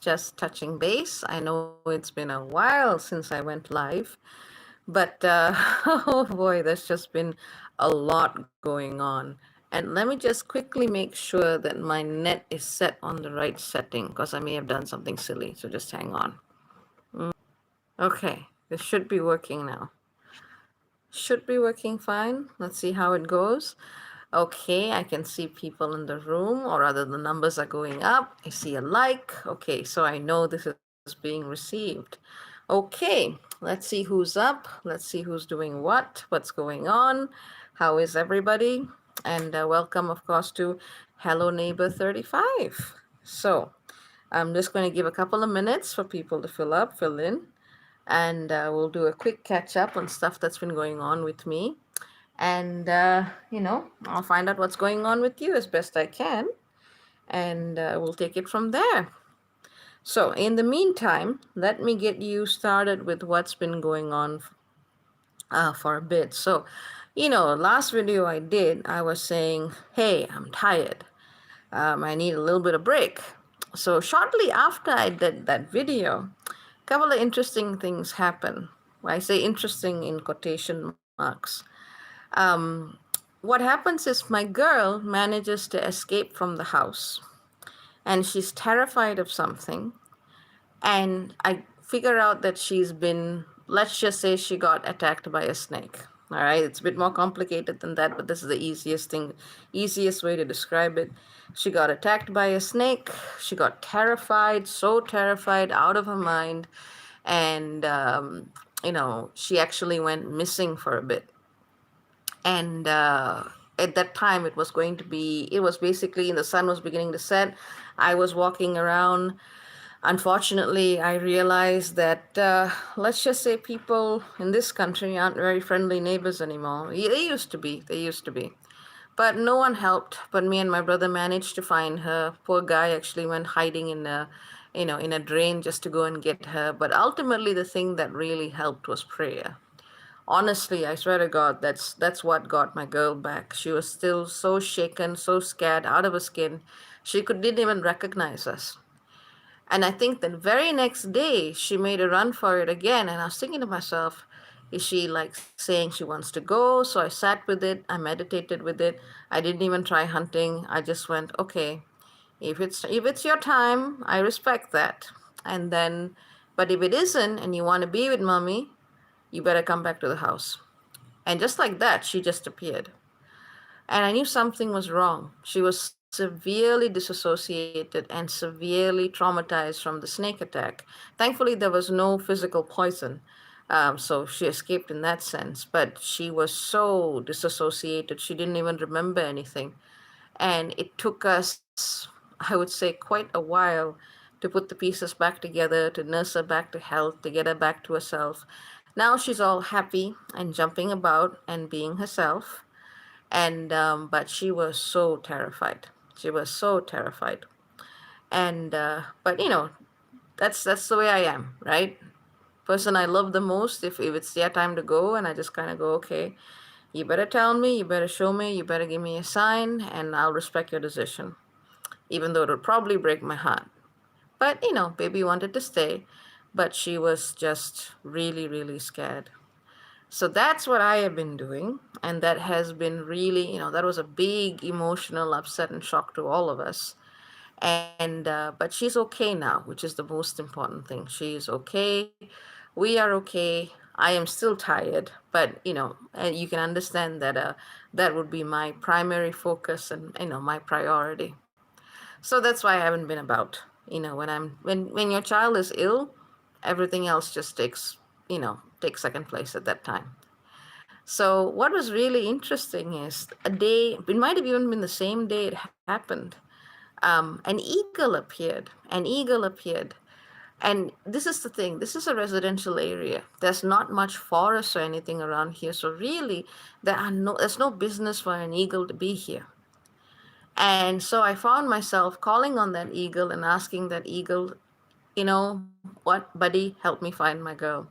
just touching base. I know it's been a while since I went live, but oh boy, there's just been a lot going on. And let me just quickly make sure that my net is set on the right setting because I may have done something silly. So just hang on. Okay, this should be working now. Should be working fine. Let's see how it goes. Okay, I can see people in the room, or rather, the numbers are going up. I see a like. Okay, so I know this is being received. Okay, let's see who's up. Let's see who's doing what's going on. How is everybody? And welcome, of course, to Hello Neighbor 35. So I'm just going to give a couple of minutes for people to fill in, and we'll do a quick catch up on stuff that's been going on with me. And, I'll find out what's going on with you as best I can, and we'll take it from there. So, in the meantime, let me get you started with what's been going on for a bit. So, last video I did, I was saying, hey, I'm tired. I need a little bit of break. So, shortly after I did that video, a couple of interesting things happened. I say interesting in quotation marks. Um, what happens is my girl manages to escape from the house, and she's terrified of something. And I figure out that she's been, let's just say she got attacked by a snake. All right, it's a bit more complicated than that, but this is the easiest way to describe it. She got attacked by a snake. She got terrified, so terrified, out of her mind. And, she actually went missing for a bit. And at that time, it was basically, the sun was beginning to set. I was walking around. Unfortunately, I realized that, let's just say, people in this country aren't very friendly neighbors anymore. They used to be. But no one helped. But me and my brother managed to find her. Poor guy actually went hiding in a drain just to go and get her. But ultimately, the thing that really helped was prayer. Honestly, I swear to God, that's what got my girl back. She was still so shaken, so scared, out of her skin. Didn't even recognize us. And I think the very next day, she made a run for it again. And I was thinking to myself, is she like saying she wants to go? So I sat with it. I meditated with it. I didn't even try hunting. I just went, okay, if it's your time, I respect that. And then, but if it isn't, and you want to be with mommy, you better come back to the house. And just like that, she just appeared. And I knew something was wrong. She was severely disassociated and severely traumatized from the snake attack. Thankfully, there was no physical poison. So she escaped in that sense. But she was so disassociated, she didn't even remember anything. And it took us, I would say, quite a while to put the pieces back together, to nurse her back to health, to get her back to herself. Now she's all happy and jumping about and being herself. And but she was so terrified. She was so terrified. And but that's the way I am, right? Person I love the most, if it's their time to go, and I just kind of go, okay, you better tell me, you better show me, you better give me a sign, and I'll respect your decision, even though it'll probably break my heart. But baby wanted to stay, but she was just really, really scared. So that's what I have been doing. And that has been really, that was a big emotional upset and shock to all of us. And, but she's okay now, which is the most important thing. She is okay. We are okay. I am still tired, but, and you can understand that that would be my primary focus and, my priority. So that's why I haven't been about, when your child is ill, everything else just takes second place at that time. So what was really interesting is it might have even been the same day it happened. An eagle appeared. And this is the thing. This is a residential area. There's not much forest or anything around here. So really, there's no business for an eagle to be here. And so I found myself calling on that eagle and asking that eagle, what, buddy, help me find my girl.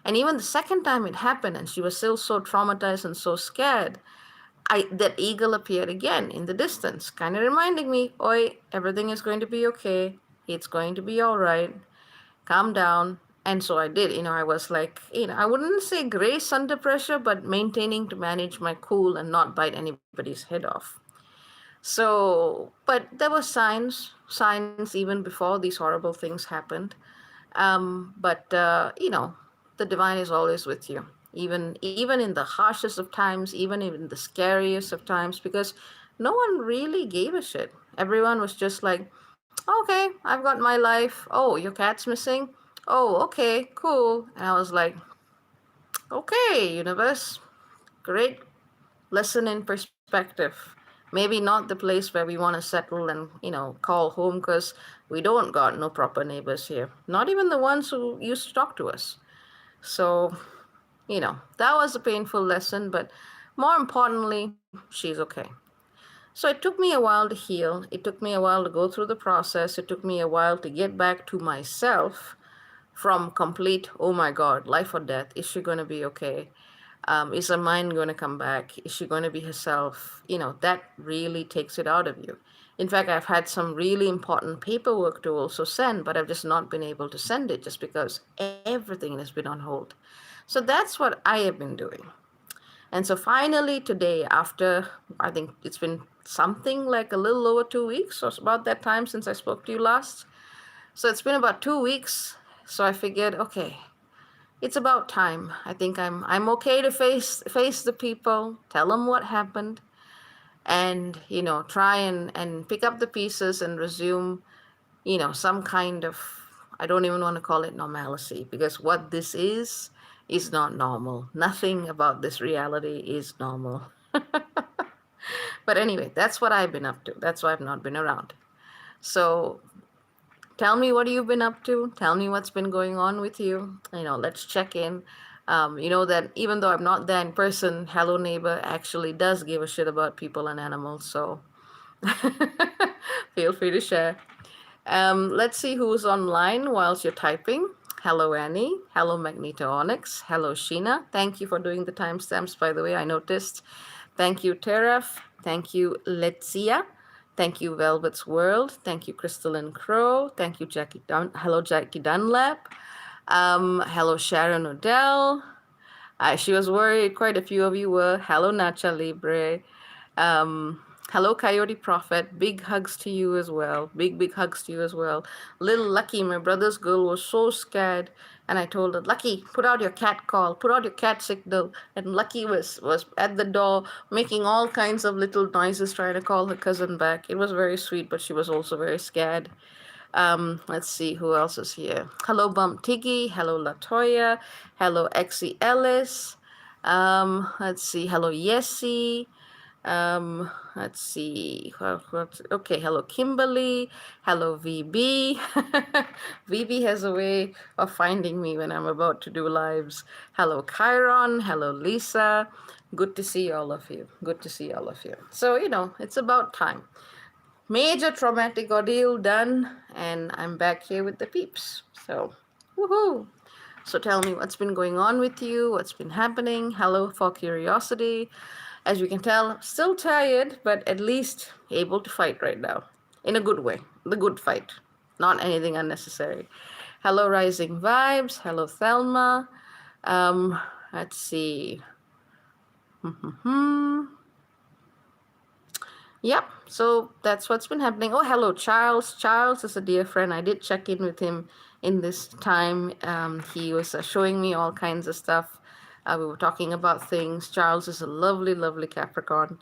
And even the second time it happened, and she was still so traumatized and so scared, that eagle appeared again in the distance, kind of reminding me, oi, everything is going to be okay. It's going to be all right. Calm down. And so I did. I was like, I wouldn't say grace under pressure, but maintaining to manage my cool and not bite anybody's head off. So, but there were signs even before these horrible things happened. But the divine is always with you, even in the harshest of times, even in the scariest of times, because no one really gave a shit. Everyone was just like, okay, I've got my life. Oh, your cat's missing. Oh, okay, cool. And I was like, okay, universe, great lesson in perspective. Maybe not the place where we want to settle and, call home, because we don't got no proper neighbors here. Not even the ones who used to talk to us. So, that was a painful lesson, but more importantly, she's okay. So it took me a while to heal. It took me a while to go through the process. It took me a while to get back to myself from complete, oh my God, life or death. Is she going to be okay? Is her mind going to come back? Is she going to be herself? That really takes it out of you. In fact, I've had some really important paperwork to also send, but I've just not been able to send it just because everything has been on hold. So that's what I have been doing. And so finally today, after I think it's been something like a little over 2 weeks, or about that time since I spoke to you last. So it's been about 2 weeks. So I figured, okay, it's about time. I think I'm okay to face the people, tell them what happened, and try and pick up the pieces and resume some kind of, I don't even want to call it normalcy, because what this is not normal. Nothing about this reality is normal. But anyway, that's what I've been up to. That's why I've not been around. So tell me what you've been up to. Tell me what's been going on with you. Let's check in. That even though I'm not there in person, Hello Neighbor actually does give a shit about people and animals. So feel free to share. Let's see who's online whilst you're typing. Hello, Annie. Hello, Magneto Onyx. Hello, Sheena. Thank you for doing the timestamps, by the way. I noticed. Thank you, Teraf. Thank you, Letsia. Thank you, Velvet's World. Thank you, Crystalline Crow. Thank you, Jackie Hello, Jackie Dunlap. Hello, Sharon Odell. She was worried. Quite a few of you were. Hello, Nacha Libre. Um, Hello, Coyote Prophet. Big hugs to you as well. Big hugs to you as well. Little Lucky, my brother's girl, was so scared. And I told her, Lucky, put out your cat call. Put out your cat signal. And Lucky was at the door making all kinds of little noises trying to call her cousin back. It was very sweet, but she was also very scared. Let's see who else is here. Hello, Bump Tiggy. Hello, Latoya. Hello, Exie Ellis. Let's see. Hello, Yessie. Let's see. Okay, hello, Kimberly. Hello, VB. VB has a way of finding me when I'm about to do lives. Hello, Chiron. Hello, Lisa. Good to see all of you. Good to see all of you. So, it's about time. Major traumatic ordeal done, and I'm back here with the peeps. So, woohoo! So tell me what's been going on with you, what's been happening. Hello for curiosity. As you can tell, still tired, but at least able to fight right now. In a good way. The good fight. Not anything unnecessary. Hello, Rising Vibes. Hello, Thelma. Let's see. Yep, so that's what's been happening. Oh, hello, Charles. Charles is a dear friend. I did check in with him in this time. He was showing me all kinds of stuff. We were talking about things. Charles is a lovely, lovely Capricorn.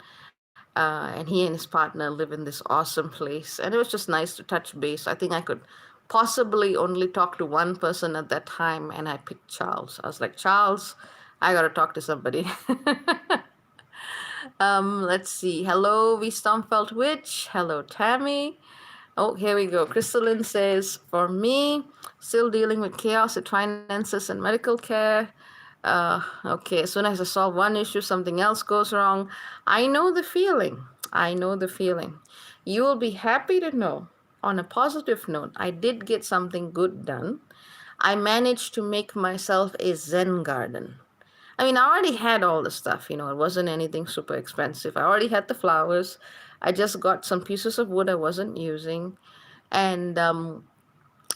And he and his partner live in this awesome place. And it was just nice to touch base. I think I could possibly only talk to one person at that time, and I picked Charles. I was like, Charles, I got to talk to somebody. Let's see. Hello, V Stomfelt Witch. Hello, Tammy. Oh, here we go. Crystalline says, for me, still dealing with chaos at finances and medical care. Okay, as soon as I solve one issue, something else goes wrong. I know the feeling. I know the feeling. You will be happy to know, on a positive note, I did get something good done. I managed to make myself a Zen garden. I mean, I already had all the stuff, it wasn't anything super expensive. I already had the flowers. I just got some pieces of wood I wasn't using. And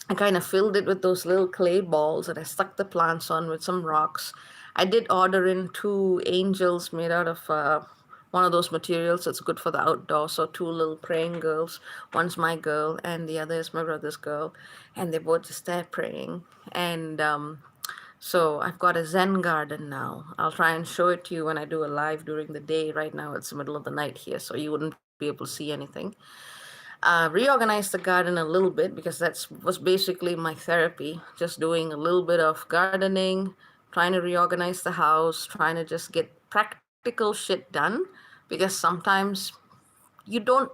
I kind of filled it with those little clay balls and I stuck the plants on with some rocks. I did order in two angels made out of one of those materials that's good for the outdoors. So two little praying girls. One's my girl and the other is my brother's girl. And they both just there praying. And so I've got a Zen garden now. I'll try and show it to you when I do a live during the day. Right now it's the middle of the night here, so you wouldn't be able to see anything. Reorganized the garden a little bit because that was basically my therapy. Just doing a little bit of gardening, trying to reorganize the house, trying to just get practical shit done. Because sometimes you don't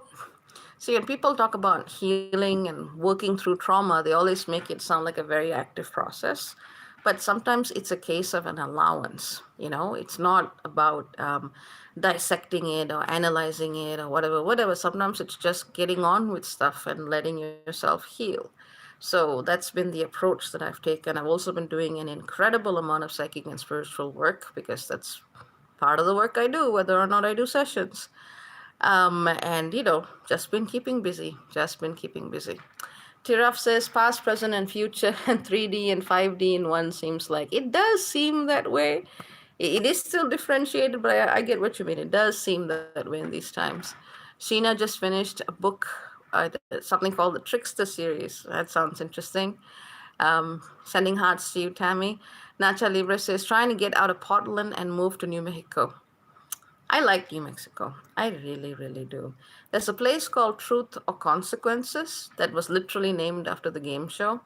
see when people talk about healing and working through trauma, they always make it sound like a very active process. But sometimes it's a case of an allowance. It's not about dissecting it or analyzing it or whatever. Sometimes it's just getting on with stuff and letting yourself heal. So that's been the approach that I've taken. I've also been doing an incredible amount of psychic and spiritual work because that's part of the work I do, whether or not I do sessions. And just been keeping busy, Tiraf says past, present, and future, and 3D and 5D in one seems like. It does seem that way. It is still differentiated, but I get what you mean. It does seem that way in these times. Sheena just finished a book, something called the Trickster series. That sounds interesting. Sending hearts to you, Tammy. Nacha Libre says, trying to get out of Portland and move to New Mexico. I like New Mexico. I really, really do. There's a place called Truth or Consequences that was literally named after the game show.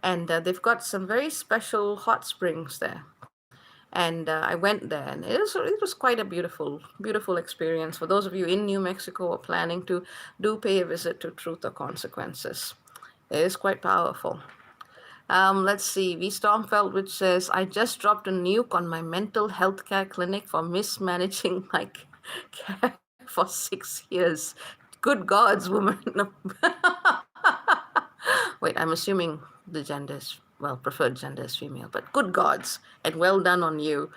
And they've got some very special hot springs there. And I went there, and it was quite a beautiful experience. For those of you in New Mexico or planning to, do pay a visit to Truth or Consequences. It is quite powerful. Let's see. V. Stormfeld, which says, I just dropped a nuke on my mental health care clinic for mismanaging my care for 6 years. Good gods, woman. Wait, I'm assuming the gender is, preferred gender is female, but good gods, and well done on you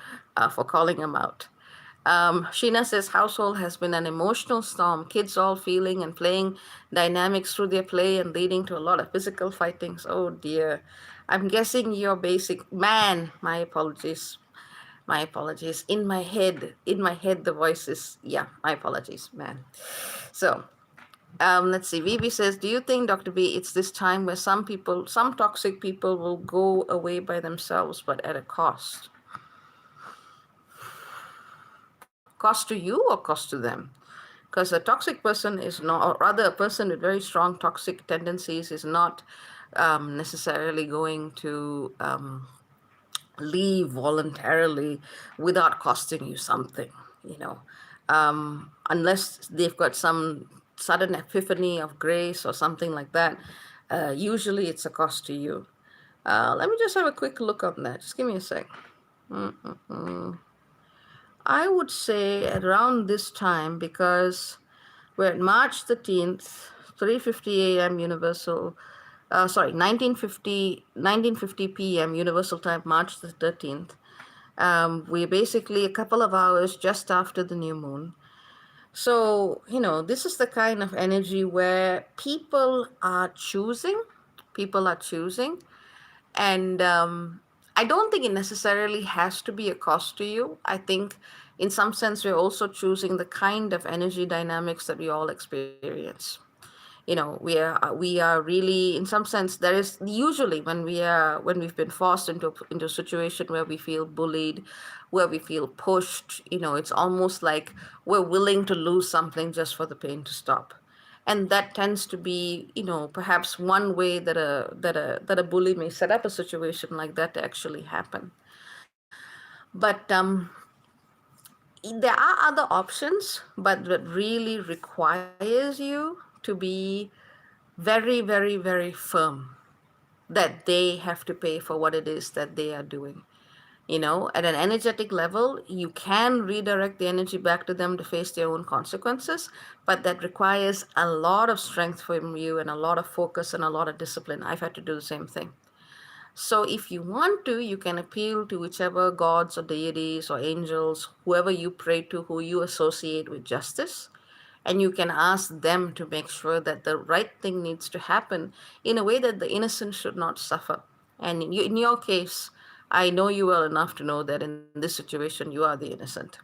for calling them out. Sheena says household has been an emotional storm, kids all feeling and playing dynamics through their play and leading to a lot of physical fightings. Oh dear. I'm guessing your basic man, my apologies. My apologies. In my head, the voice is, my apologies, man. So, let's see. Vivi says, do you think, Dr. B, it's this time where some toxic people will go away by themselves, but at a cost? Cost to you or cost to them? Because a toxic person is not, or rather a person with very strong toxic tendencies is not necessarily going to leave voluntarily without costing you something, unless they've got some sudden epiphany of grace or something like that. Usually it's a cost to you. Let me just have a quick look on that. Just give me a sec. I would say around this time, because we're at March 13th, 3:50 a.m. Universal, 1950 p.m. Universal Time, March the 13th. We're basically a couple of hours just after the new moon. So, this is the kind of energy where people are choosing. And I don't think it necessarily has to be a cost to you. I think in some sense we're also choosing the kind of energy dynamics that we all experience. We are really, in some sense, there is usually when we've been forced into a situation where we feel bullied, where we feel pushed, it's almost like we're willing to lose something just for the pain to stop. And that tends to be, perhaps one way that a bully may set up a situation like that to actually happen. But there are other options, but that really requires you to be very, very, very firm that they have to pay for what it is that they are doing. At an energetic level, you can redirect the energy back to them to face their own consequences, but that requires a lot of strength from you and a lot of focus and a lot of discipline. I've had to do the same thing. So if you want to, you can appeal to whichever gods or deities or angels, whoever you pray to, who you associate with justice, And you can ask them to make sure that the right thing needs to happen in a way that the innocent should not suffer. And in your case, I know you well enough to know that in this situation, you are the innocent.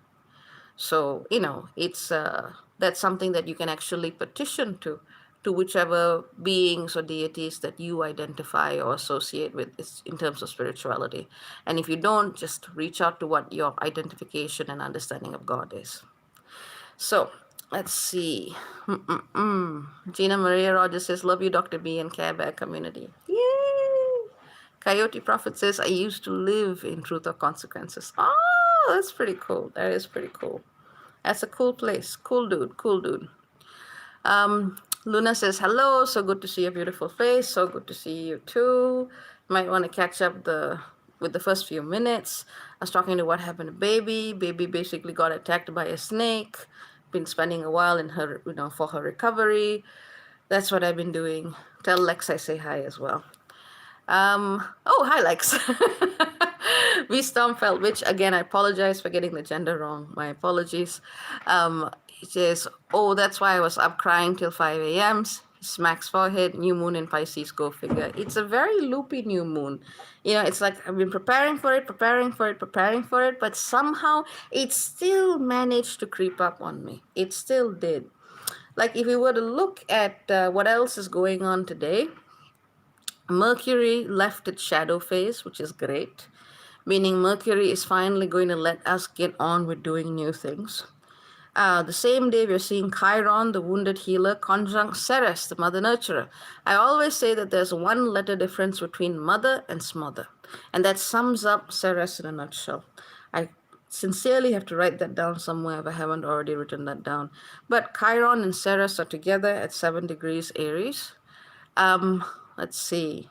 So, that's something that you can actually petition to whichever beings or deities that you identify or associate with in terms of spirituality. And if you don't, just reach out to what your identification and understanding of God is. So, let's see. Gina Maria Rogers says, love you, Dr. B and Care Bear community. Yay! Coyote Prophet says, I used to live in Truth or Consequences. Oh, that's pretty cool. That is pretty cool. That's a cool place. Cool dude. Cool dude. Luna says, hello. So good to see your beautiful face. So good to see you too. Might want to catch up with the first few minutes. I was talking to what happened to Baby. Baby basically got attacked by a snake. Been spending a while in her, for her recovery. That's what I've been doing. Tell Lex I say hi as well. Oh, hi, Lex. V Stormfeld, which again, I apologize for getting the gender wrong. My apologies. It says, oh, that's why I was up crying till 5 a.m. Smacks forehead, new moon in Pisces, go figure. It's a very loopy new moon. It's like I've been preparing for it, but somehow it still managed to creep up on me. It still did. Like if we were to look at what else is going on today, Mercury left its shadow phase, which is great, meaning Mercury is finally going to let us get on with doing new things. The same day, we're seeing Chiron, the wounded healer, conjunct Ceres, the mother nurturer. I always say that there's one letter difference between mother and smother, and that sums up Ceres in a nutshell. I sincerely have to write that down somewhere if I haven't already written that down. But Chiron and Ceres are together at 7 degrees Aries. Let's see.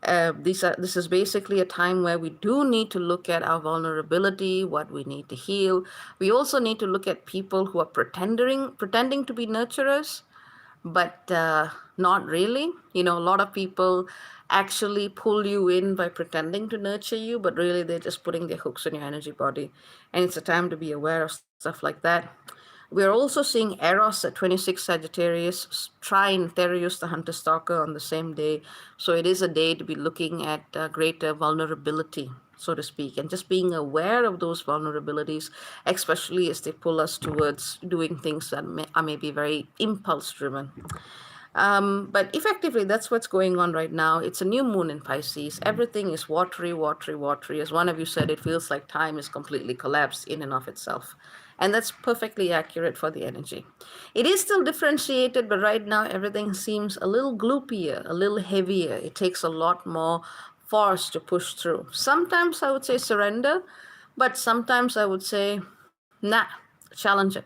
This is basically a time where we do need to look at our vulnerability, what we need to heal. We also need to look at people who are pretending to be nurturers, but not really. A lot of people actually pull you in by pretending to nurture you, but really they're just putting their hooks in your energy body. And it's a time to be aware of stuff like that. We are also seeing Eros at 26 Sagittarius trine Therius, the hunter stalker, on the same day. So it is a day to be looking at greater vulnerability, so to speak, and just being aware of those vulnerabilities, especially as they pull us towards doing things that are maybe very impulse driven. But effectively, that's what's going on right now. It's a new moon in Pisces. Everything is watery, watery, watery. As one of you said, it feels like time is completely collapsed in and of itself. And that's perfectly accurate for the energy. It is still differentiated, but right now everything seems a little gloopier, a little heavier. It takes a lot more force to push through. Sometimes I would say surrender, but sometimes I would say, nah, challenge it.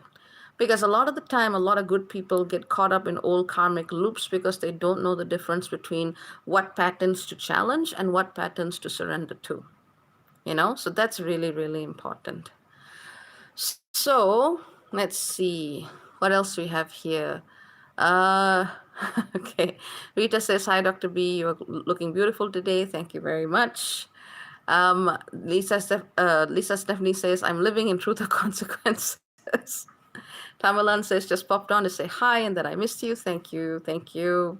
Because a lot of the time, a lot of good people get caught up in old karmic loops because they don't know the difference between what patterns to challenge and what patterns to surrender to. So that's really, really important. So let's see what else we have here. Uh, okay. Rita says, hi, Dr. B. You're looking beautiful today. Thank you very much. Lisa Stephanie says, I'm living in truth or consequences. Tamalan says, just popped on to say hi and that I missed you. Thank you. Thank you.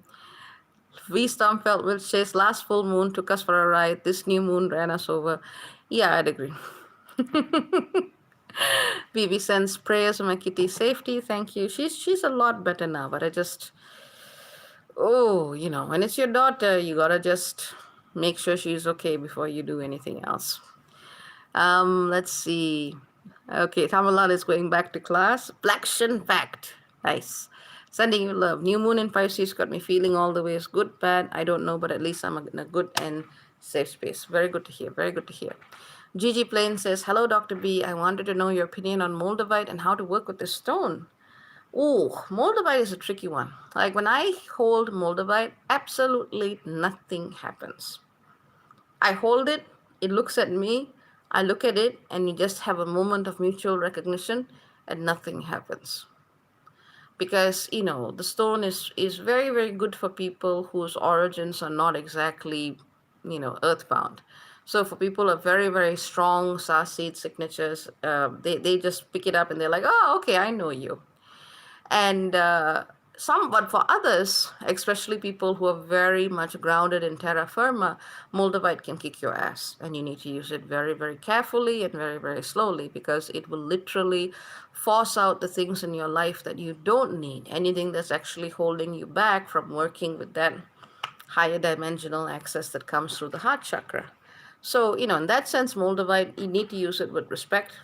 V Stormfeld, which says, last full moon took us for a ride. This new moon ran us over. Yeah, I'd agree. BB sends prayers for my kitty's safety. Thank you. She's a lot better now, but I just, when it's your daughter, you gotta just make sure she's okay before you do anything else. Let's see. Okay, Tamalan is going back to class. Black Shin Fact. Nice. Sending you love. New moon in Pisces got me feeling all the ways. Good, bad, I don't know, but at least I'm in a good and safe space. Very good to hear. Very good to hear. Gigi Plain says, hello, Dr. B. I wanted to know your opinion on Moldavite and how to work with this stone. Oh, Moldavite is a tricky one. Like when I hold Moldavite, absolutely nothing happens. I hold it, it looks at me, I look at it, and you just have a moment of mutual recognition and nothing happens. Because, the stone is very, very good for people whose origins are not exactly, earthbound. So for people of very, very strong Starseed signatures, they just pick it up and they're like, oh, okay, I know you. And but for others, especially people who are very much grounded in terra firma, moldavite can kick your ass, and you need to use it very, very carefully and very, very slowly, because it will literally force out the things in your life that you don't need, anything that's actually holding you back from working with that higher dimensional access that comes through the heart chakra. So, in that sense, moldavite, you need to use it with respect.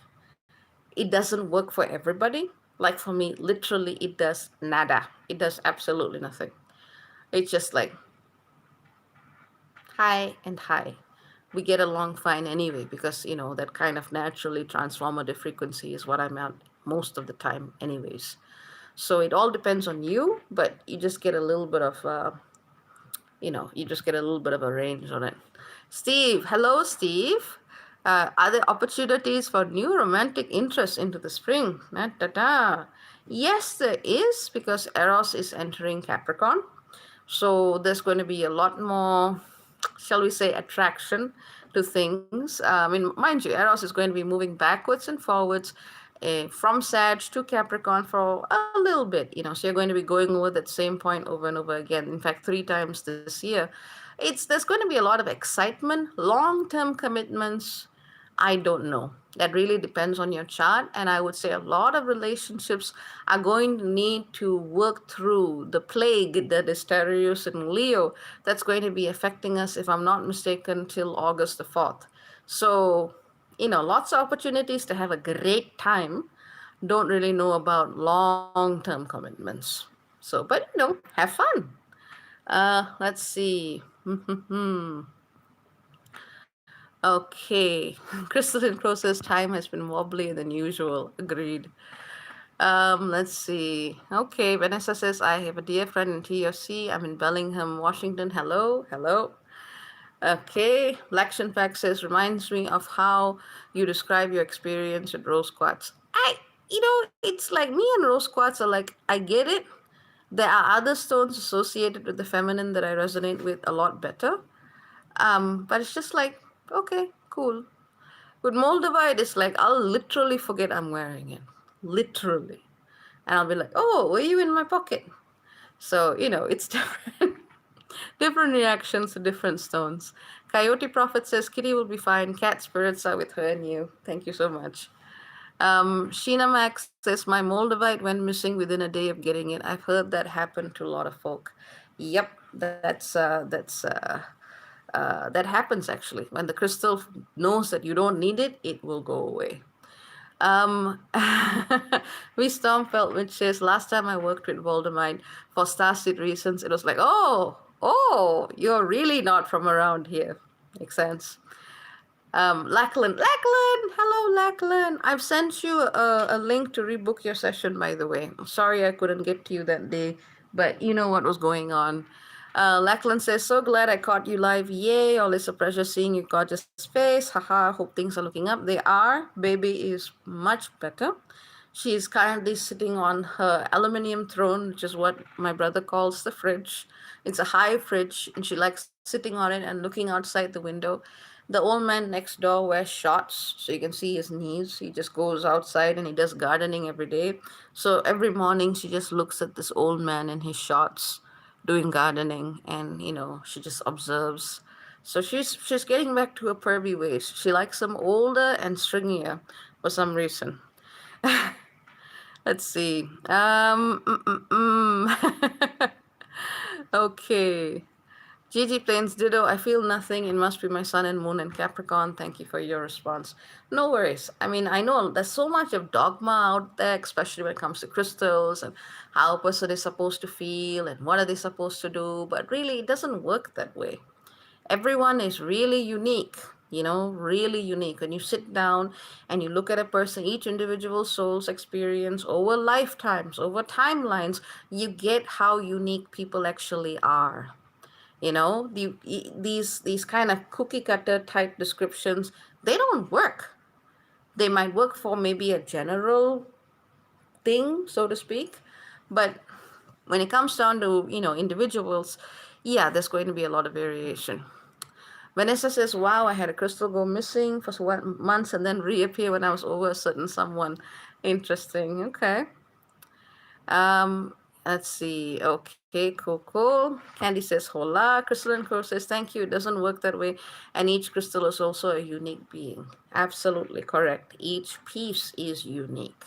It doesn't work for everybody. Like for me, literally, it does nada. It does absolutely nothing. It's just like hi and hi. We get along fine anyway, because, that kind of naturally transformative frequency is what I'm at most of the time, anyways. So it all depends on you, but you just get a little bit of you just get a little bit of a range on it. Steve, hello, Steve. Are there opportunities for new romantic interest into the spring? Da. Yes, there is, because Eros is entering Capricorn. So there's going to be a lot more, shall we say, attraction to things. I mean, mind you, Eros is going to be moving backwards and forwards from Sag to Capricorn for a little bit. So you're going to be going over that same point over and over again. In fact, 3 times this year. There's going to be a lot of excitement, long-term commitments. I don't know. That really depends on your chart. And I would say a lot of relationships are going to need to work through the plague that is Terrius and Leo that's going to be affecting us, if I'm not mistaken, till August the 4th. So, lots of opportunities to have a great time. Don't really know about long-term commitments. So, but, have fun. Let's see. Okay. Crystalline Crow says time has been wobblier than usual. Agreed. Let's see. Okay, Vanessa says, I have a dear friend in TFC. I'm in Bellingham, Washington. Hello, hello. Okay, Lakshan Pack says, reminds me of how you describe your experience with rose quartz. It's like me and rose quartz are like, I get it. There are other stones associated with the feminine that I resonate with a lot better. But it's just like, okay, cool. With Moldavite, it's like I'll literally forget I'm wearing it. Literally. And I'll be like, oh, were you in my pocket? So, it's different. Different reactions to different stones. Coyote Prophet says Kitty will be fine. Cat spirits are with her and you. Thank you so much. Sheena Max says my Moldavite went missing within a day of getting it. I've heard that happen to a lot of folk. Yep, that happens actually. When the crystal knows that you don't need it, it will go away. Um, we Stormfelt, which says last time I worked with Voldemort for starseed reasons, it was like, oh, you're really not from around here. Makes sense. Lachlan, hello, Lachlan. I've sent you a link to rebook your session, by the way. I'm sorry I couldn't get to you that day, but you know what was going on. Lachlan says, so glad I caught you live. Yay, always a pleasure seeing your gorgeous face. Haha, hope things are looking up. They are. Baby is much better. She is currently sitting on her aluminium throne, which is what my brother calls the fridge. It's a high fridge, and she likes sitting on it and looking outside the window. The old man next door wears shorts, so you can see his knees. He just goes outside and he does gardening every day. So every morning she just looks at this old man in his shorts doing gardening, and she just observes. So she's getting back to her pervy ways. She likes them older and stringier for some reason. Let's see. Okay. Gigi Plains Ditto, I feel nothing. It must be my sun and moon and Capricorn. Thank you for your response. No worries. I mean, I know there's so much of dogma out there, especially when it comes to crystals and how a person is supposed to feel and what are they supposed to do. But really, it doesn't work that way. Everyone is really unique, really unique. When you sit down and you look at a person, each individual soul's experience over lifetimes, over timelines, you get how unique people actually are. These kind of cookie cutter type descriptions, they don't work. They might work for maybe a general thing, so to speak, but when it comes down to individuals, yeah, there's going to be a lot of variation. Vanessa says, wow, I had a crystal go missing for months and then reappear when I was over a certain someone. Interesting. Okay. Um, let's see. Okay, cool. Candy says hola. Crystalline Crow says thank you. It doesn't work that way. And each crystal is also a unique being. Absolutely correct. Each piece is unique.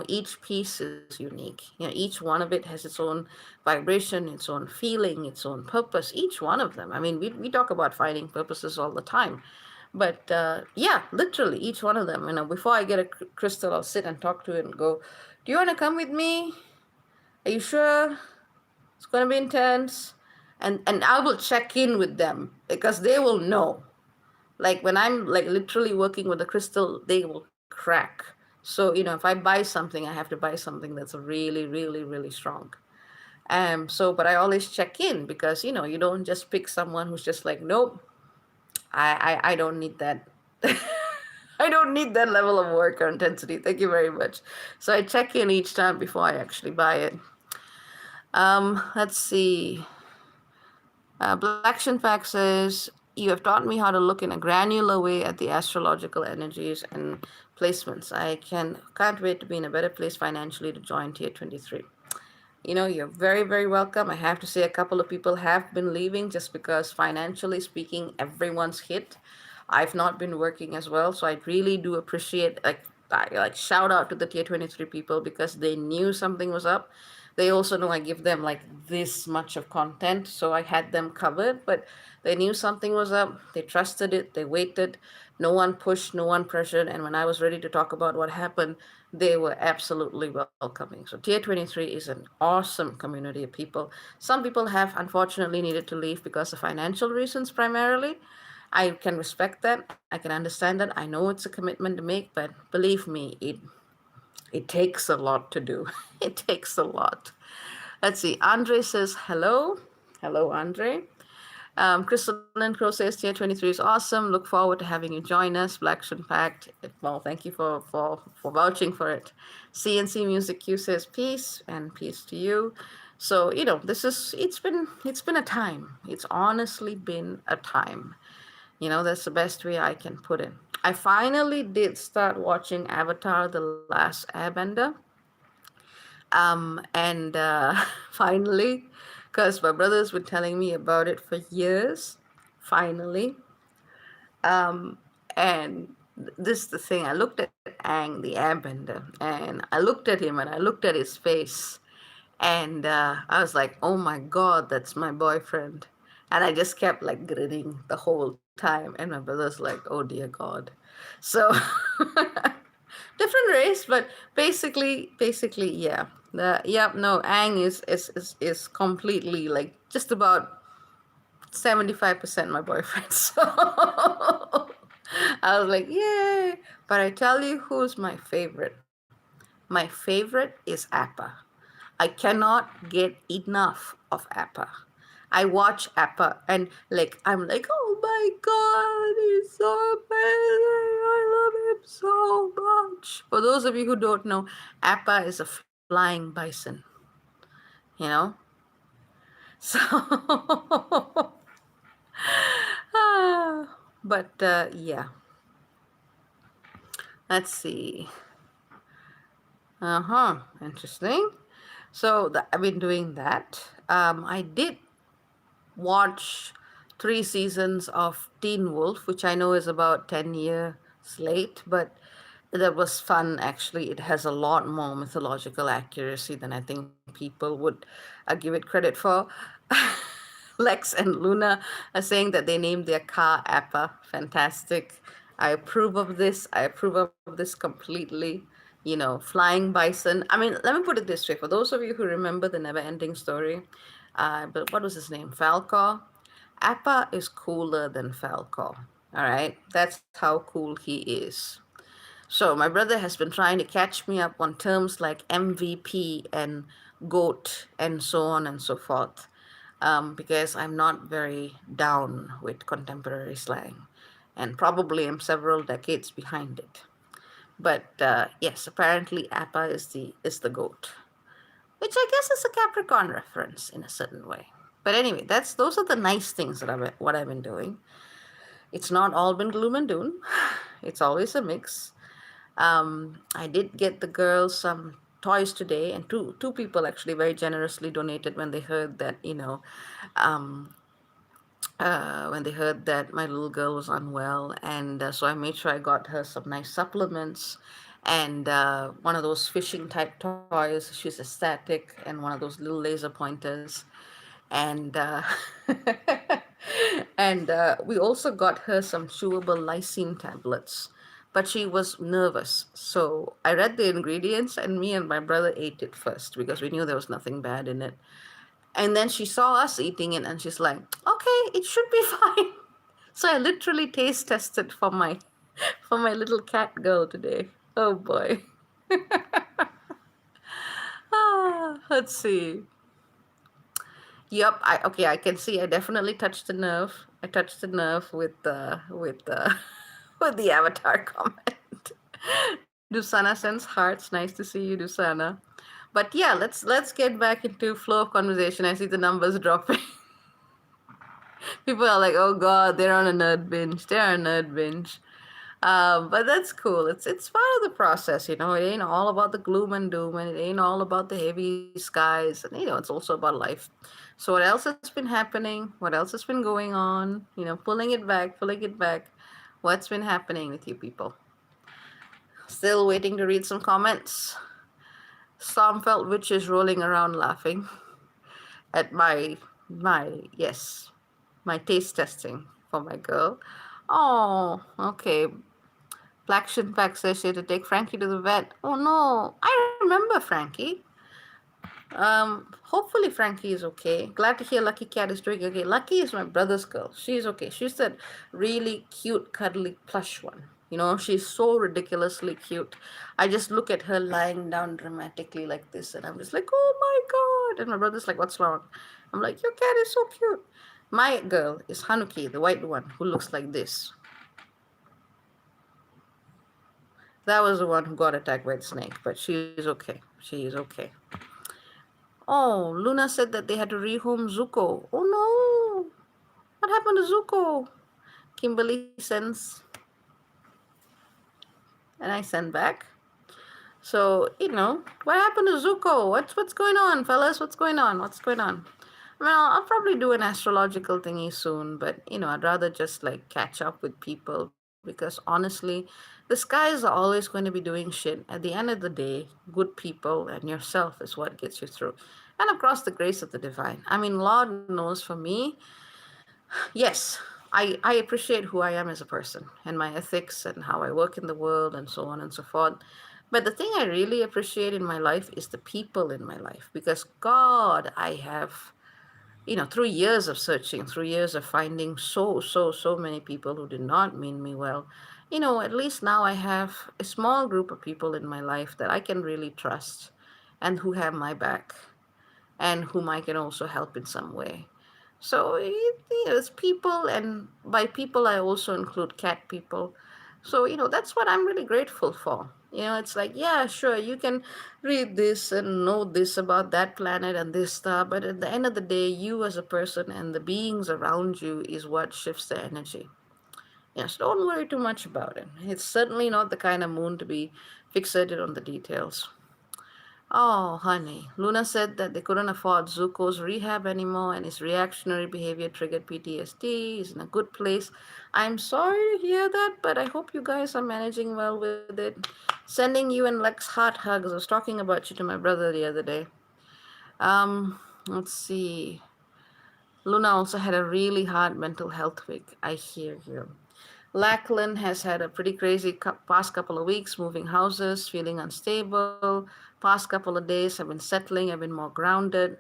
Each piece is unique. Each one of it has its own vibration, its own feeling, its own purpose. Each one of them. I mean, we talk about finding purposes all the time. But yeah, literally each one of them. Before I get a crystal, I'll sit and talk to it and go, do you want to come with me? Are you sure? It's going to be intense. And I will check in with them because they will know. Like when I'm like literally working with a crystal, they will crack. So, if I buy something, I have to buy something that's really, really, really strong. But I always check in because, you don't just pick someone who's just like, nope, I don't need that. I don't need that level of work or intensity. Thank you very much. So I check in each time before I actually buy it. Let's see. Black Shinfax says, you have taught me how to look in a granular way at the astrological energies and placements. Can't wait to be in a better place financially to join Tier 23. You're very, very welcome. I have to say, a couple of people have been leaving just because, financially speaking, everyone's hit. I've not been working as well, so I really do appreciate, like shout out to the Tier 23 people because they knew something was up. They also know I give them like this much of content, so I had them covered, but they knew something was up. They trusted it. They waited. No one pushed, no one pressured. And when I was ready to talk about what happened, they were absolutely welcoming. So Tier 23 is an awesome community of people. Some people have unfortunately needed to leave because of financial reasons primarily. I can respect that. I can understand that. I know it's a commitment to make, but believe me, it takes a lot to do. It takes a lot. Let's see. Andre says hello. Hello, Andre. Crystalline Crow says Tier 23 is awesome. Look forward to having you join us. Black Pact. Well, thank you for vouching for it. CNC Music Q says peace and peace to you. So, it's been a time. It's honestly been a time. That's the best way I can put it. I finally did start watching Avatar The Last Airbender. And finally, because my brother's been telling me about it for years, finally. And this is the thing. I looked at Aang, the airbender, and I looked at him and I looked at his face. And I was like, oh my God, that's my boyfriend. And I just kept like grinning the whole time. And my brother's like, oh dear God. So different race, but basically, yeah. No, Aang is completely like just about 75% my boyfriend. So I was like, yay. But I tell you who's my favorite. My favorite is Appa. I cannot get enough of Appa. I watch Appa and like I'm like, oh my God, he's so amazing. I love him so much. For those of you who don't know, Appa is a flying bison. You know? So but yeah. Let's see. Interesting. So I've been doing that. I did watch 3 seasons of Teen Wolf, which I know is about 10 years late, but that was fun actually. It has a lot more mythological accuracy than I think people would give it credit for. Lex and Luna are saying that they named their car Appa. Fantastic. I approve of this. I approve of this completely. Flying bison. I mean, let me put it this way. For those of you who remember the never ending story, but what was his name? Falcor? Appa is cooler than Falcor. All right? That's how cool he is. So my brother has been trying to catch me up on terms like MVP and GOAT and so on and so forth, because I'm not very down with contemporary slang, and probably am several decades behind it. But yes, apparently Appa is the GOAT, which I guess is a Capricorn reference in a certain way. But anyway, those are the nice things what I've been doing. It's not all been gloom and doom. It's always a mix. I did get the girls some toys today, and two people actually very generously donated when they heard that, um, when they heard that my little girl was unwell, and so I made sure I got her some nice supplements and one of those fishing type toys. She's ecstatic, and one of those little laser pointers, and and we also got her some chewable lysine tablets. But she was nervous, so I read the ingredients, and me and my brother ate it first because we knew there was nothing bad in it. And then she saw us eating it, and she's like, "Okay, it should be fine." So I literally taste tested for my little cat girl today. Oh boy. Let's see. Yep. I can see. I definitely touched the nerve. I touched the nerve with with the avatar comment. Dusana sends hearts. Nice to see you, Dusana. But yeah, let's get back into flow of conversation. I see the numbers dropping. People are like, "Oh God, they're on a nerd binge. They're on a nerd binge." But that's cool. It's part of the process, you know. It ain't all about the gloom and doom, and it ain't all about the heavy skies, and it's also about life. So what else has been happening? What else has been going on? Pulling it back, pulling it back. What's been happening with you people? Still waiting to read some comments. Stormfelt Witch is rolling around laughing at my taste testing for my girl. Oh, okay. Black Shinpack says she had to take Frankie to the vet. Oh no, I remember Frankie. Hopefully Frankie is okay. Glad to hear Lucky Cat is doing okay. Lucky is my brother's girl. She's okay. She's that really cute, cuddly plush one. She's so ridiculously cute. I just look at her lying down dramatically like this, and I'm just like, oh my God. And my brother's like, what's wrong? I'm like, your cat is so cute. My girl is Hanuki, the white one, who looks like this. That was the one who got attacked by the snake, but she's okay. She is okay. Oh, Luna said that they had to rehome Zuko. Oh no! What happened to Zuko? Kimberly sends, and I send back. So, what happened to Zuko? What's going on, fellas? What's going on? What's going on? Well, I'll probably do an astrological thingy soon, but I'd rather just like catch up with people because honestly, the skies are always going to be doing shit. At the end of the day, good people and yourself is what gets you through. And of course, the grace of the divine. I mean, Lord knows for me, yes, I appreciate who I am as a person and my ethics and how I work in the world and so on and so forth. But the thing I really appreciate in my life is the people in my life because God, I have through years of searching, through years of finding so many people who did not mean me well, at least now I have a small group of people in my life that I can really trust and who have my back and whom I can also help in some way. So it's people, and by people I also include cat people. So that's what I'm really grateful for. It's like, yeah, sure, you can read this and know this about that planet and this stuff, but at the end of the day, you as a person and the beings around you is what shifts the energy. Yes, don't worry too much about it. It's certainly not the kind of moon to be fixated on the details. Oh, honey. Luna said that they couldn't afford Zuko's rehab anymore and his reactionary behavior triggered PTSD. He's in a good place. I'm sorry to hear that, but I hope you guys are managing well with it. Sending you and Lex heart hugs. I was talking about you to my brother the other day. Let's see. Luna also had a really hard mental health week. I hear you. Lachlan has had a pretty crazy past couple of weeks, moving houses, feeling unstable. Past couple of days, I've been settling, I've been more grounded.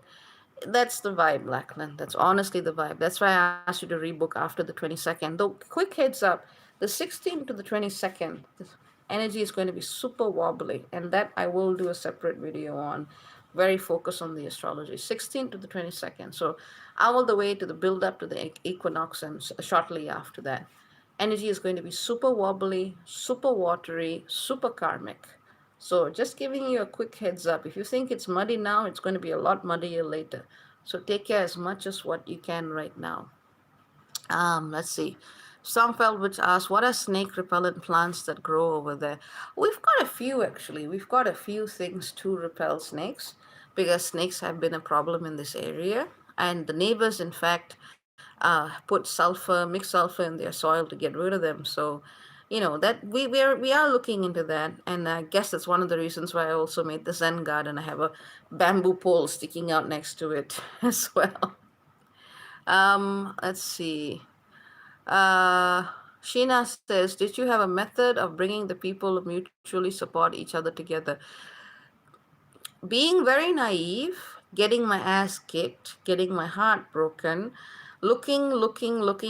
That's the vibe, Lachlan. That's honestly the vibe. That's why I asked you to rebook after the 22nd. Though, quick heads up, the 16th to the 22nd, the energy is going to be super wobbly, and that I will do a separate video on. Very focused on the astrology. 16th to the 22nd. So, all the way to the build up to the equinox and shortly after that. Energy is going to be super wobbly, super watery, super karmic. So just giving you a quick heads up. If you think it's muddy now, it's going to be a lot muddier later. So take care as much as what you can right now. Let's see. Somfeld, which asks, what are snake repellent plants that grow over there? We've got a few actually. We've got a few things to repel snakes because snakes have been a problem in this area. And the neighbors, in fact, put sulfur, mix sulfur in their soil to get rid of them. So, that we are looking into that, and I guess that's one of the reasons why I also made the Zen garden. I have a bamboo pole sticking out next to it as well. Let's see. Uh, Sheena says, did you have a method of bringing the people who mutually support each other together? Being very naive, getting my ass kicked, getting my heart broken, looking,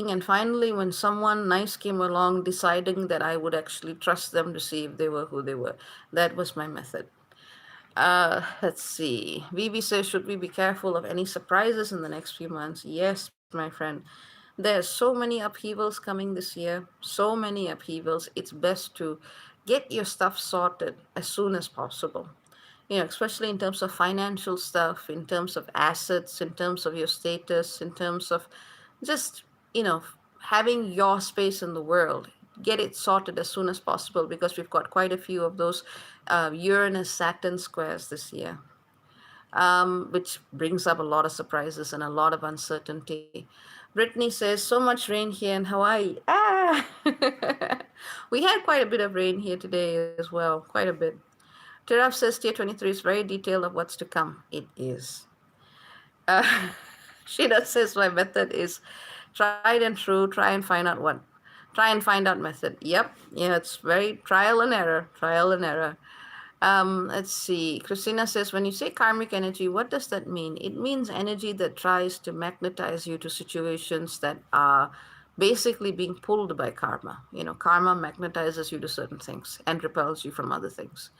and finally, when someone nice came along, deciding that I would actually trust them to see if they were who they were. That was my method. Let's see. Vivi says, should we be careful of any surprises in the next few months? Yes, my friend. There's so many upheavals coming this year, so many upheavals. It's best to get your stuff sorted as soon as possible. Especially in terms of financial stuff, in terms of assets, in terms of your status, in terms of just, you know, having your space in the world. Get it sorted as soon as possible because we've got quite a few of those Uranus Saturn squares this year, which brings up a lot of surprises and a lot of uncertainty. Brittany says, so much rain here in Hawaii. Ah! We had quite a bit of rain here today as well, quite a bit. Tiraf says tier 23 is very detailed of what's to come. It is. Uh, Sheena says my method is tried and true, try and find out method. Yep. Yeah, it's very trial and error. Let's see. Christina says, when you say karmic energy, what does that mean? It means energy that tries to magnetize you to situations that are basically being pulled by karma. Karma magnetizes you to certain things and repels you from other things.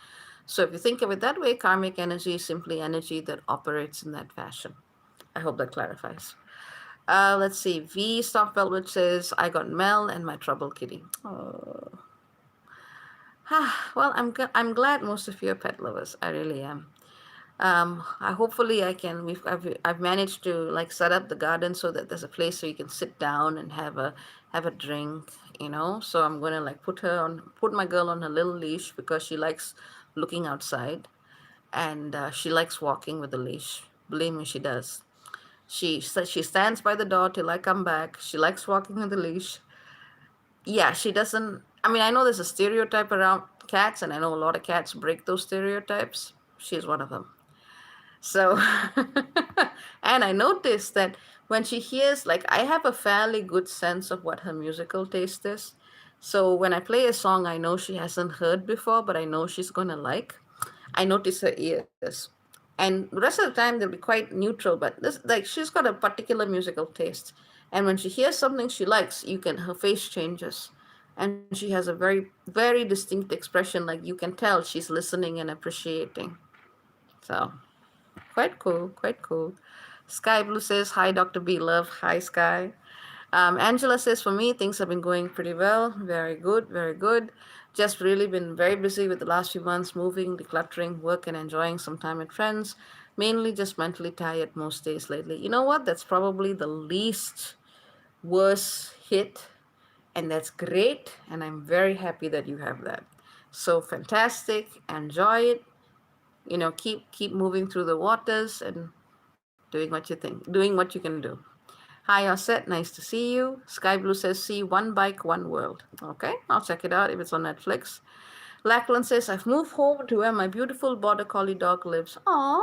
So if you think of it that way, karmic energy is simply energy that operates in that fashion. I hope that clarifies. Let's see. V. Stockbelt, which says, I got Mel and my trouble kitty. Oh. Well, I'm glad most of you are pet lovers. I really am. Hopefully I can. I've managed to like set up the garden so that there's a place where you can sit down and have a drink. So I'm gonna like put my girl on her little leash because she likes looking outside, and she likes walking with the leash. Believe me, she does. She stands by the door till I come back. She likes walking with the leash. Yeah, she doesn't. I mean, I know there's a stereotype around cats, and I know a lot of cats break those stereotypes. She's one of them. So, and I noticed that when she hears, like, I have a fairly good sense of what her musical taste is. So when I play a song I know she hasn't heard before, but I know she's gonna like, I notice her ears. And the rest of the time they'll be quite neutral, but this, like, she's got a particular musical taste. And when she hears something she likes, her face changes. And she has a very, very distinct expression, like you can tell she's listening and appreciating. So quite cool, quite cool. Sky Blue says, hi, Dr. B. Love. Hi, Sky. Angela says, for me, things have been going pretty well. Very good, very good. Just really been very busy with the last few months, moving, decluttering, work, and enjoying some time with friends. Mainly just mentally tired most days lately. You know what? That's probably the least worst hit, and that's great. And I'm very happy that you have that. So fantastic. Enjoy it. Keep moving through the waters and doing what you can do. Hi, Osset. Nice to see you. Sky Blue says, see One Bike, One World. Okay, I'll check it out if it's on Netflix. Lachlan says, I've moved home to where my beautiful border collie dog lives. Aww.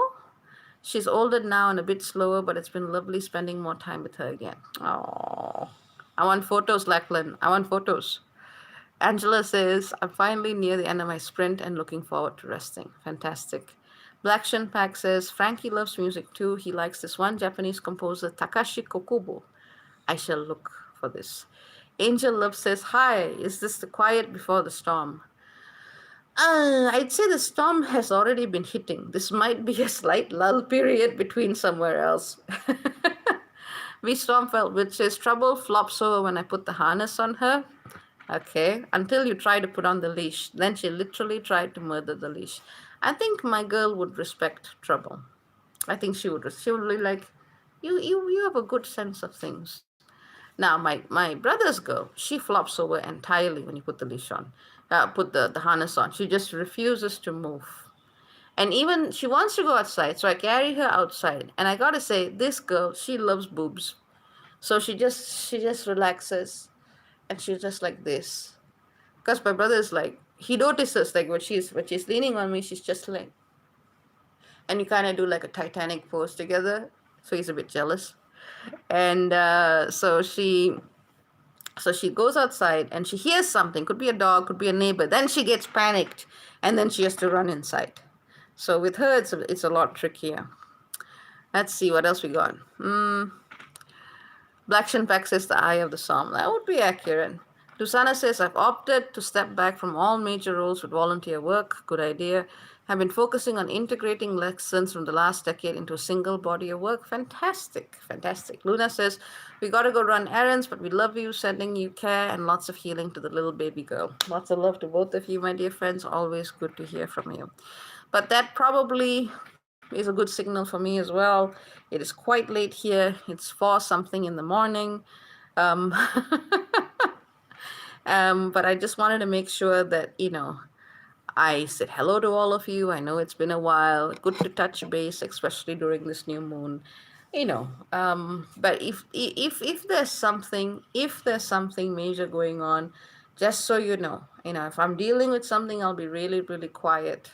She's older now and a bit slower, but it's been lovely spending more time with her again. Aww. I want photos, Lachlan. I want photos. Angela says, I'm finally near the end of my sprint and looking forward to resting. Fantastic. Black Shin Pack says, Frankie loves music too. He likes this one Japanese composer, Takashi Kokubo. I shall look for this. Angel Love says, hi, is this the quiet before the storm? I'd say the storm has already been hitting. This might be a slight lull period between somewhere else. V Stormfeld, which says, trouble flops over when I put the harness on her. Okay, until you try to put on the leash. Then she literally tried to murder the leash. I think my girl would respect trouble. I think she would. She would be like, you have a good sense of things. Now, my brother's girl, she flops over entirely when you put the leash on, put the harness on. She just refuses to move. And even she wants to go outside, so I carry her outside. And I gotta say, this girl, she loves boobs. So she just relaxes, and she's just like this. Because my brother is like, he notices like when she's leaning on me, she's just like, and you kind of do like a Titanic pose together. So he's a bit jealous, and so she goes outside and she hears something. Could be a dog, could be a neighbor. Then she gets panicked, and then she has to run inside. So with her, it's a lot trickier. Let's see what else we got. Black Shinpak says the eye of the storm. That would be accurate. Lusana says, I've opted to step back from all major roles with volunteer work. Good idea. I've been focusing on integrating lessons from the last decade into a single body of work. Fantastic, fantastic. Luna says, we got to go run errands, but we love you, sending you care and lots of healing to the little baby girl. Lots of love to both of you, my dear friends. Always good to hear from you. But that probably is a good signal for me as well. It is quite late here. It's 4 something in the morning. Um, but I just wanted to make sure that, I said hello to all of you. I know it's been a while. Good to touch base, especially during this new moon. But if there's something major going on, just so if I'm dealing with something, I'll be really, really quiet.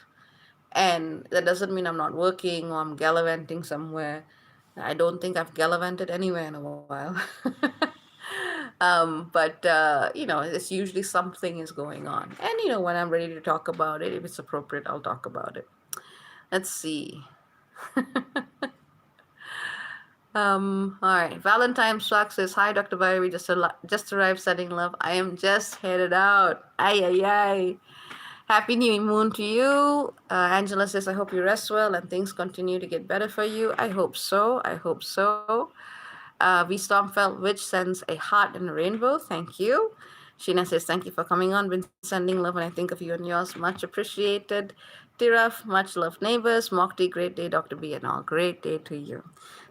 And that doesn't mean I'm not working or I'm gallivanting somewhere. I don't think I've gallivanted anywhere in a while. But it's usually something is going on. And, when I'm ready to talk about it, if it's appropriate, I'll talk about it. Let's see. All right. Valentine Swag says, hi, Dr. Bhairavi, just arrived sending love. I am just headed out. Ay, ay, ay. Happy New Moon to you. Angela says, I hope you rest well and things continue to get better for you. I hope so. I hope so. V Stormfeld Witch sends a heart and a rainbow. Thank you. Sheena says, thank you for coming on. Been sending love when I think of you and yours. Much appreciated. Tiraf, much love, neighbors. Mokti, great day. Dr. B, and all. Great day to you.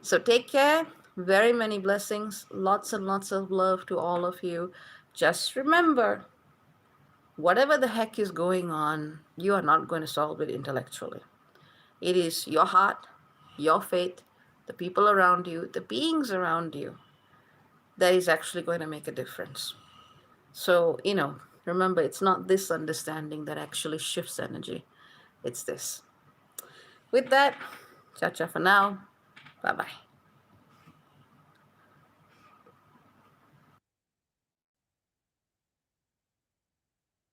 So take care. Very many blessings. Lots and lots of love to all of you. Just remember, whatever the heck is going on, you are not going to solve it intellectually. It is your heart, your faith, the people around you, the beings around you that is actually going to make a difference. So, remember, it's not this understanding that actually shifts energy. It's this. With that, ciao ciao for now. Bye bye.